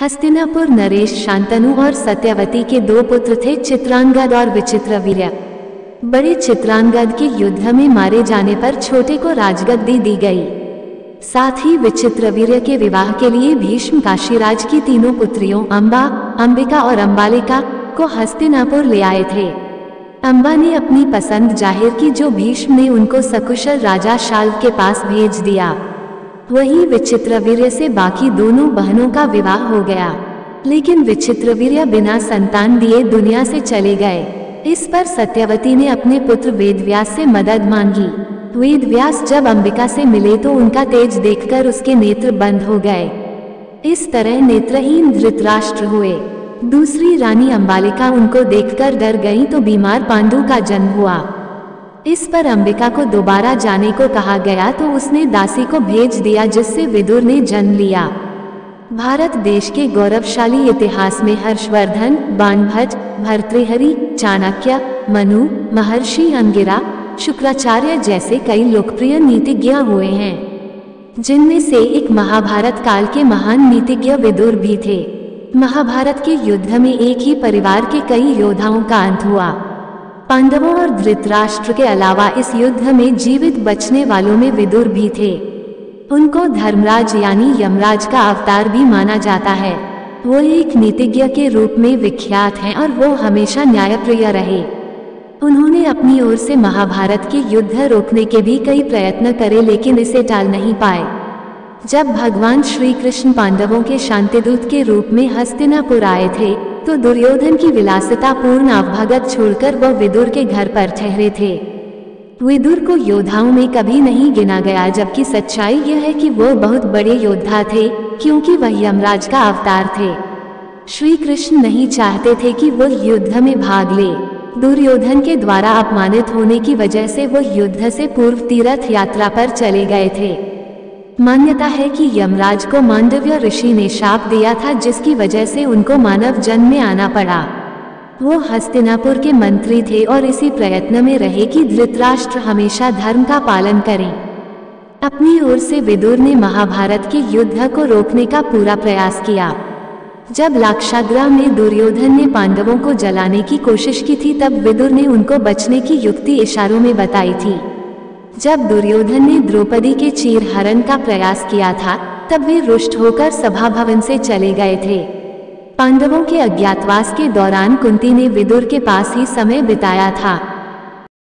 हस्तिनापुर नरेश शांतनु और सत्यवती के दो पुत्र थे, चित्रांगद और विचित्रवीर्य। बड़े चित्रांगद के युद्ध में मारे जाने पर छोटे को राजगद्दी दी गई। साथ ही विचित्रवीर्य के विवाह के लिए भीष्म काशीराज की तीनों पुत्रियों अंबा, अंबिका और अंबालिका को हस्तिनापुर ले आए थे। अंबा ने अपनी पसंद जाहिर की, जो भीष्म ने उनको सकुशल राजा शाल्व के पास भेज दिया। वहीं विचित्रवीर्य से बाकी दोनों बहनों का विवाह हो गया, लेकिन विचित्रवीर्य बिना संतान दिए दुनिया से चले गए। इस पर सत्यवती ने अपने पुत्र वेदव्यास से मदद मांगी। वेदव्यास जब अंबिका से मिले तो उनका तेज देखकर उसके नेत्र बंद हो गए। इस तरह नेत्रहीन धृतराष्ट्र हुए। दूसरी रानी अंबालिका उनको देखकर डर गईं तो बीमार पांडु का जन्म हुआ। इस पर अंबिका को दोबारा जाने को कहा गया तो उसने दासी को भेज दिया, जिससे विदुर ने जन्म लिया। भारत देश के गौरवशाली इतिहास में हर्षवर्धन, बाणभट्ट, भर्तृहरि, चाणक्य, मनु, महर्षि अंगिरा, शुक्राचार्य जैसे कई लोकप्रिय नीतिज्ञ हुए हैं, जिनमें से एक महाभारत काल के महान नीतिज्ञ विदुर भी थे। महाभारत के युद्ध में एक ही परिवार के कई योद्धाओं का अंत हुआ। पांडवों और धृतराष्ट्र के अलावा इस युद्ध में जीवित बचने वालों में विदुर भी थे। उनको धर्मराज यानी यमराज का अवतार भी माना जाता है। वो एक नीतिज्ञ के रूप में विख्यात हैं और वो हमेशा न्यायप्रिय रहे। उन्होंने अपनी ओर से महाभारत के युद्ध रोकने के भी कई प्रयत्न करे, लेकिन इसे टाल नहीं पाए। जब भगवान श्री कृष्ण पांडवों के शांतिदूत के रूप में हस्तिनापुर आए थे तो दुर्योधन की विलासिता पूर्ण अवभगत छोड़कर वह विदुर के घर पर ठहरे थे। विदुर को योद्धाओं में कभी नहीं गिना गया, जबकि सच्चाई यह है कि वो बहुत बड़े योद्धा थे, क्योंकि वह यमराज का अवतार थे। श्री कृष्ण नहीं चाहते थे कि वो युद्ध में भाग ले। दुर्योधन के द्वारा अपमानित होने की वजह से वो युद्ध से पूर्व तीर्थ यात्रा पर चले गए थे। मान्यता है कि यमराज को मांडव्य ऋषि ने शाप दिया था, जिसकी वजह से उनको मानव जन्म में आना पड़ा। वो हस्तिनापुर के मंत्री थे और इसी प्रयत्न में रहे कि धृतराष्ट्र हमेशा धर्म का पालन करें। अपनी ओर से विदुर ने महाभारत के युद्ध को रोकने का पूरा प्रयास किया। जब लाक्षागृह में दुर्योधन ने पांडवों को जलाने की कोशिश की थी, तब विदुर ने उनको बचने की युक्ति इशारों में बताई थी। जब दुर्योधन ने द्रौपदी के चीरहरण का प्रयास किया था, तब वे रुष्ट होकर सभा भवन से चले गए थे। पांडवों के अज्ञातवास के दौरान कुंती ने विदुर के पास ही समय बिताया था।